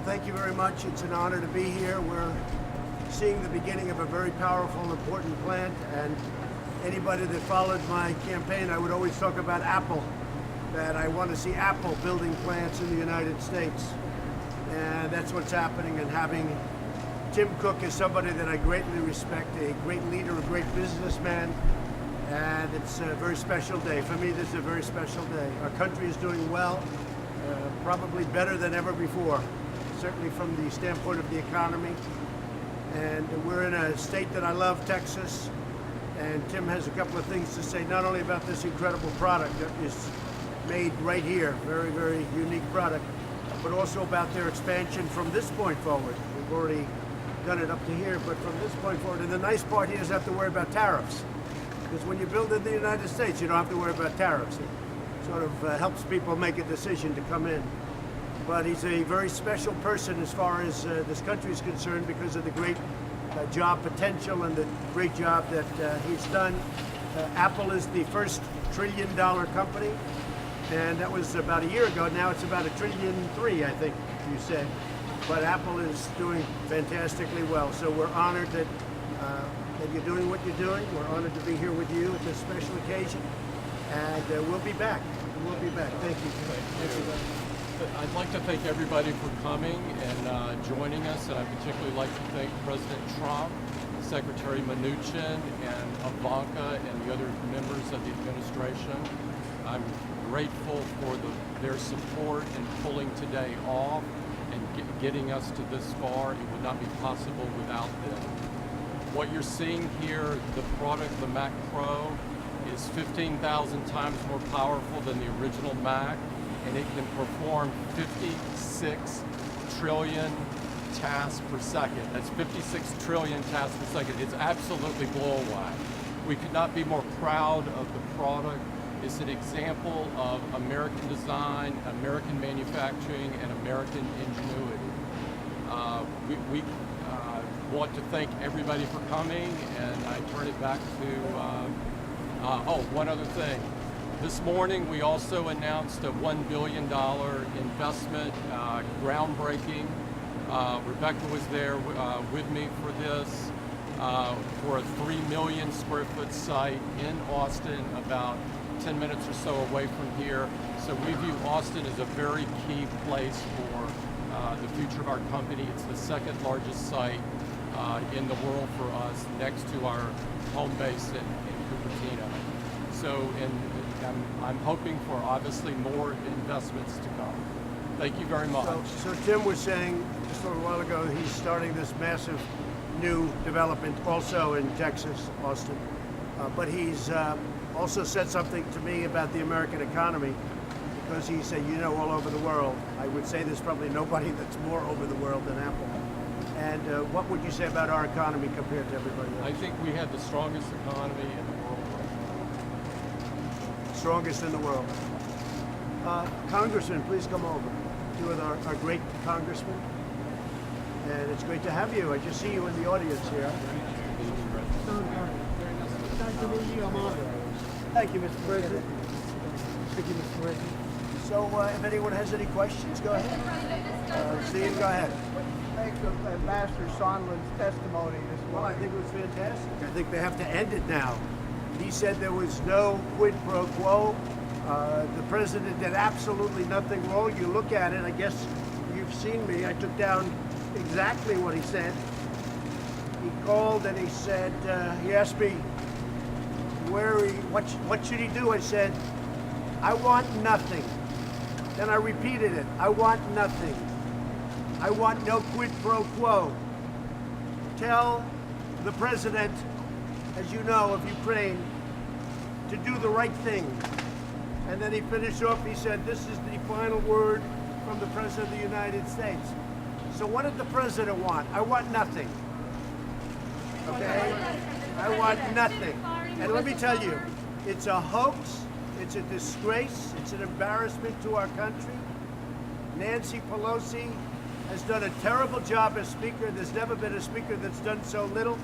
Thank you very much. It's an honor to be here. We're seeing the beginning of a very powerful and important plant, and anybody that followed my campaign, I would always talk about Apple, that I want to see Apple building plants in the United States. And that's what's happening, and having Tim Cook is somebody that I greatly respect, a great leader, a great businessman, and it's a very special day. For me, this is a very special day. Our country is doing well, probably better than ever before, certainly from the standpoint of the economy. And we're in a state that I love, Texas, and Tim has a couple of things to say, not only about this incredible product that is made right here, very, very unique product, but also about their expansion from this point forward. We've already done it up to here, but from this point forward, and the nice part here is you have to worry about tariffs, because when you build in the United States, you don't have to worry about tariffs. It sort of helps people make a decision to come in. But he's a very special person as far as this country is concerned, because of the great job potential and the great job that he's done. Apple is the first $1 trillion company, and that was about a year ago. Now it's about $1.3 trillion, I think you said. But Apple is doing fantastically well. So we're honored that you're doing what you're doing. We're honored to be here with you at this special occasion. And we'll be back. We'll be back. Thank you. Thank you. I'd like to thank everybody for coming and joining us, and I'd particularly like to thank President Trump, Secretary Mnuchin, and Ivanka, and the other members of the administration. I'm grateful for their support in pulling today off and getting us to this far. It would not be possible without them. What you're seeing here, the product, the Mac Pro, is 15,000 times more powerful than the original Mac, and it can perform 56 trillion tasks per second. That's 56 trillion tasks per second. It's absolutely blow away. We could not be more proud of the product. It's an example of American design, American manufacturing, and American ingenuity. We want to thank everybody for coming, and I turn it back to, one other thing. This morning, we also announced a $1 billion investment, groundbreaking. Rebecca was there with me for this, for a 3 million square foot site in Austin, about 10 minutes or so away from here. So we view Austin as a very key place for the future of our company. It's the second largest site in the world for us, next to our home base in Cupertino. So I'm hoping for obviously more investments to come. Thank you very much. So Tim was saying just a little while ago he's starting this massive new development also in Texas, Austin. But he's also said something to me about the American economy, because he said, you know, all over the world. I would say there's probably nobody that's more over the world than Apple. And what would you say about our economy compared to everybody else? I think we have the strongest economy in the world. Strongest in the world. Congressman, please come over. Two of our great congressmen. And it's great to have you. I just see you in the audience here. Thank you, Mr. President. Thank you, Mr. President. So if anyone has any questions, go ahead. Steve, go ahead. Thanks of Ambassador Sondland's testimony this morning. Well, I think it was fantastic. I think they have to end it now. He said there was no quid pro quo. The president did absolutely nothing wrong. You look at it, I guess you've seen me. I took down exactly what he said. He called and he said, he asked me what should he do? I said, I want nothing. Then I repeated it. I want nothing. I want no quid pro quo. Tell the president, as you know, of Ukraine, to do the right thing. And then he finished off, he said, this is the final word from the President of the United States. So what did the president want? I want nothing. Okay? I want nothing. And let me tell you, it's a hoax, it's a disgrace, it's an embarrassment to our country. Nancy Pelosi has done a terrible job as Speaker. There's never been a Speaker that's done so little.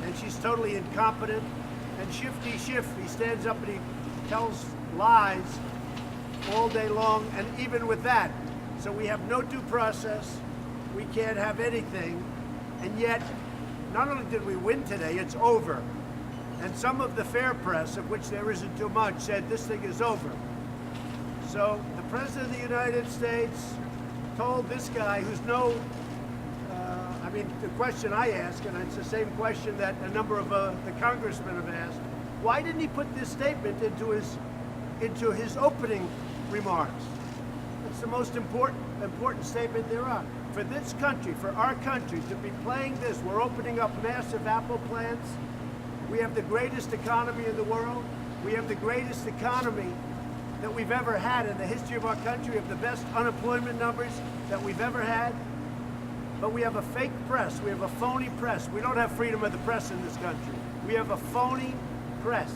And she's totally incompetent. And Shifty Schiff, he stands up and he tells lies all day long. And even with that, So we have no due process. We can't have anything. And yet, not only did we win today, it's over. And some of the fair press, of which there isn't too much, said this thing is over. So the President of the United States told this guy who's the question I ask, and it's the same question that a number of the congressmen have asked, why didn't he put this statement into his opening remarks? It's the most important statement there are. For this country, for our country to be playing this, we're opening up massive Apple plants. We have the greatest economy in the world. We have the greatest economy that we've ever had in the history of our country. We have the best unemployment numbers that we've ever had. But we have a fake press. We have a phony press. We don't have freedom of the press in this country. We have a phony press.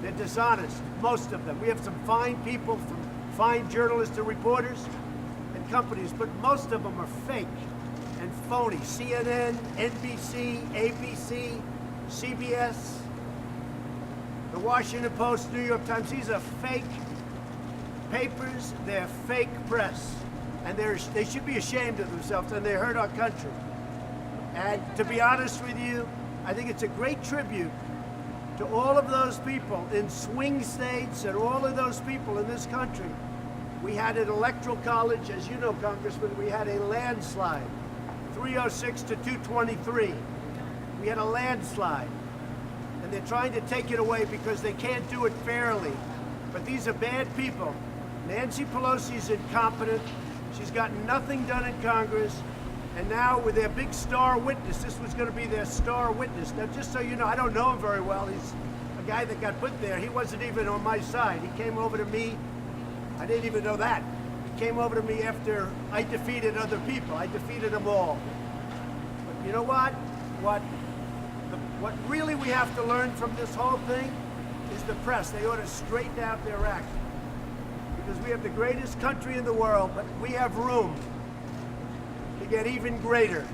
They're dishonest, most of them. We have some fine people, from fine journalists and reporters and companies, but most of them are fake and phony. CNN, NBC, ABC, CBS, the Washington Post, New York Times, these are fake papers, they're fake press. And they should be ashamed of themselves, and they hurt our country. And to be honest with you, I think it's a great tribute to all of those people in swing states and all of those people in this country. We had an electoral college, as you know, Congressman, we had a landslide, 306 to 223. We had a landslide. And they're trying to take it away because they can't do it fairly. But these are bad people. Nancy Pelosi's incompetent. She's gotten nothing done in Congress, and now with their big star witness, this was going to be their star witness. Now, just so you know, I don't know him very well. He's a guy that got put there. He wasn't even on my side. He came over to me. I didn't even know that. He came over to me after I defeated other people. I defeated them all. But you know what? What really we have to learn from this whole thing is the press. They ought to straighten out their act. Because we have the greatest country in the world, but we have room to get even greater.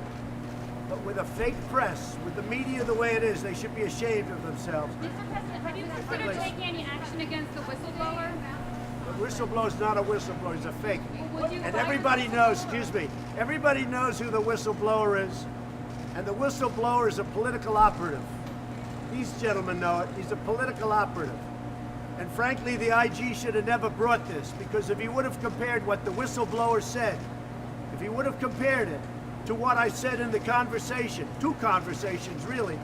But with a fake press, with the media the way it is, they should be ashamed of themselves. Mr. President, have you considered taking any action against the whistleblower? The whistleblower's not a whistleblower, he's a fake. Would you And fire everybody him? knows, excuse me, everybody knows who the whistleblower is. And the whistleblower is a political operative. These gentlemen know it, he's a political operative. And frankly, the IG should have never brought this, because if he would have compared what the whistleblower said, if he would have compared it to what I said in the conversation, two conversations really,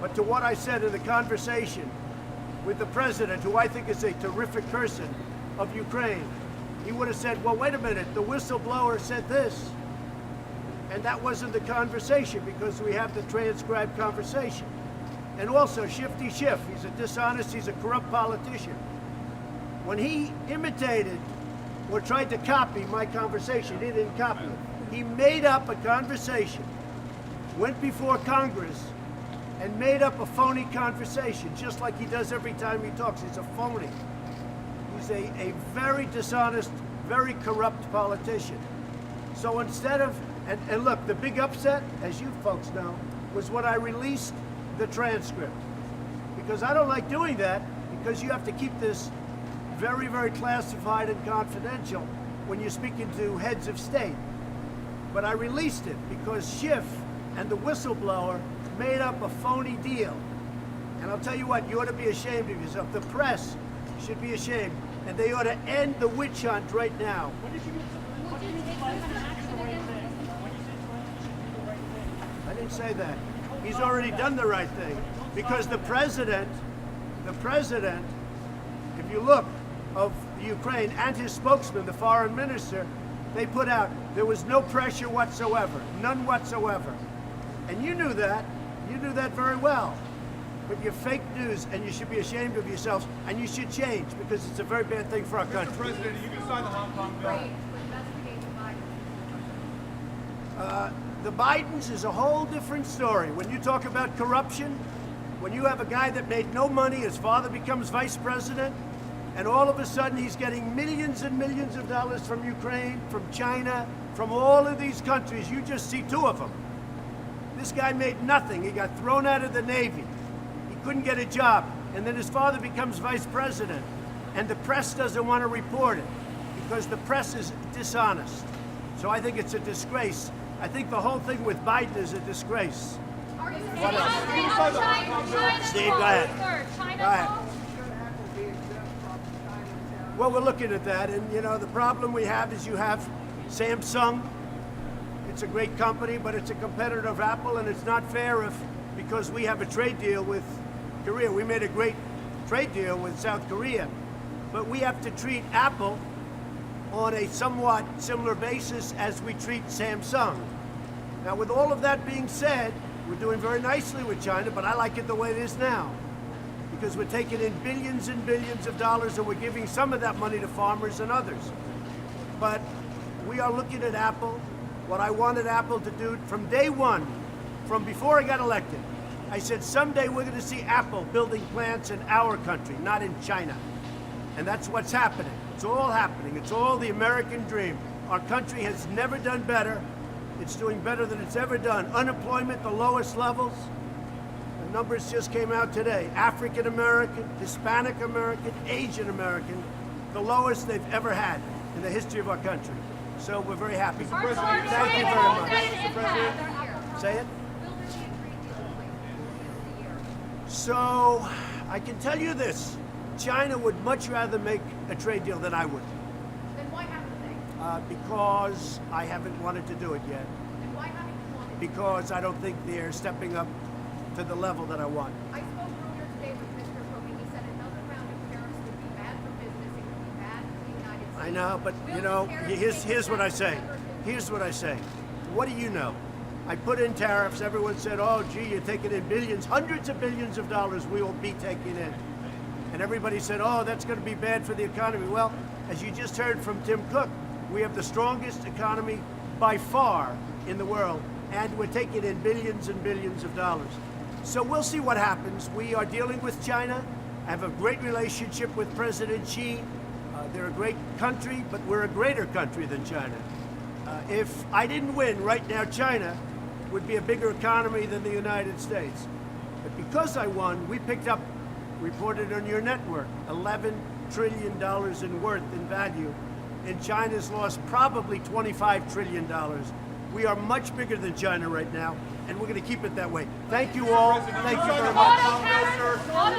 but to what I said in the conversation with the president, who I think is a terrific person of Ukraine, he would have said, well, wait a minute, the whistleblower said this. And that wasn't the conversation, because we have the transcribed conversation. And also, Shifty Schiff, he's a dishonest, he's a corrupt politician. When he imitated or tried to copy my conversation, he didn't copy it. He made up a conversation, went before Congress, and made up a phony conversation, just like he does every time he talks. He's a phony. He's a very dishonest, very corrupt politician. So instead of, and look, the big upset, as you folks know, was when I released the transcript. Because I don't like doing that, because you have to keep this very, very classified and confidential when you're speaking to heads of state. But I released it because Schiff and the whistleblower made up a phony deal. And I'll tell you what, you ought to be ashamed of yourself. The press should be ashamed, and they ought to end the witch hunt right now. Would you take some kind of action against this? I didn't say that. He's already done the right thing, because the president, if you look, of Ukraine and his spokesman, the foreign minister, they put out there was no pressure whatsoever, none whatsoever. And you knew that very well. But you're fake news, and you should be ashamed of yourselves, and you should change, because it's a very bad thing for our country. Mr. President, you can sign the Hong Kong bill. Great, to investigate the Biden. The Bidens is a whole different story. When you talk about corruption, when you have a guy that made no money, his father becomes vice president, and all of a sudden he's getting millions and millions of dollars from Ukraine, from China, from all of these countries. You just see two of them. This guy made nothing. He got thrown out of the Navy. He couldn't get a job. And then his father becomes vice president. And the press doesn't want to report it, because the press is dishonest. So I think it's a disgrace. I think the whole thing with Biden is a disgrace. Are you What else? China Steve, go ahead. China Go ahead. law? Should Apple be exempt from China's tariffs? Well, we're looking at that, and you know, the problem we have is you have Samsung. It's a great company, but it's a competitor of Apple, and it's not fair if, because we have a trade deal with Korea, we made a great trade deal with South Korea, but we have to treat Apple on a somewhat similar basis as we treat Samsung. Now, with all of that being said, we're doing very nicely with China, but I like it the way it is now, because we're taking in billions and billions of dollars and we're giving some of that money to farmers and others. But we are looking at Apple. What I wanted Apple to do from day one, from before I got elected, I said someday we're going to see Apple building plants in our country, not in China. And that's what's happening. It's all happening. It's all the American dream. Our country has never done better. It's doing better than it's ever done. Unemployment, the lowest levels. The numbers just came out today. African American, Hispanic American, Asian American, the lowest they've ever had in the history of our country. So we're very happy. Thank you very much. Say it. So I can tell you this. China would much rather make a trade deal than I would. Then why haven't they? Because I haven't wanted to do it yet. Then why haven't you wanted? Because I don't think they're stepping up to the level that I want. I spoke earlier today with Mr. Cook, and he said another round of tariffs would be bad for business. It would be bad for the United States. I know, but you know, here's what I say. Here's what I say. What do you know? I put in tariffs. Everyone said, "Oh, gee, you're taking in billions, hundreds of billions of dollars. We will be taking in." And everybody said, "Oh, that's going to be bad for the economy." Well, as you just heard from Tim Cook, we have the strongest economy by far in the world, and we're taking in billions and billions of dollars. So we'll see what happens. We are dealing with China. I have a great relationship with President Xi. They're a great country, but we're a greater country than China. If I didn't win right now, China would be a bigger economy than the United States. But because I won, we picked up, reported on your network, $11 trillion in worth in value. And China's lost probably $25 trillion. We are much bigger than China right now, and we're going to keep it that way. Thank you all. Thank you very much. Auto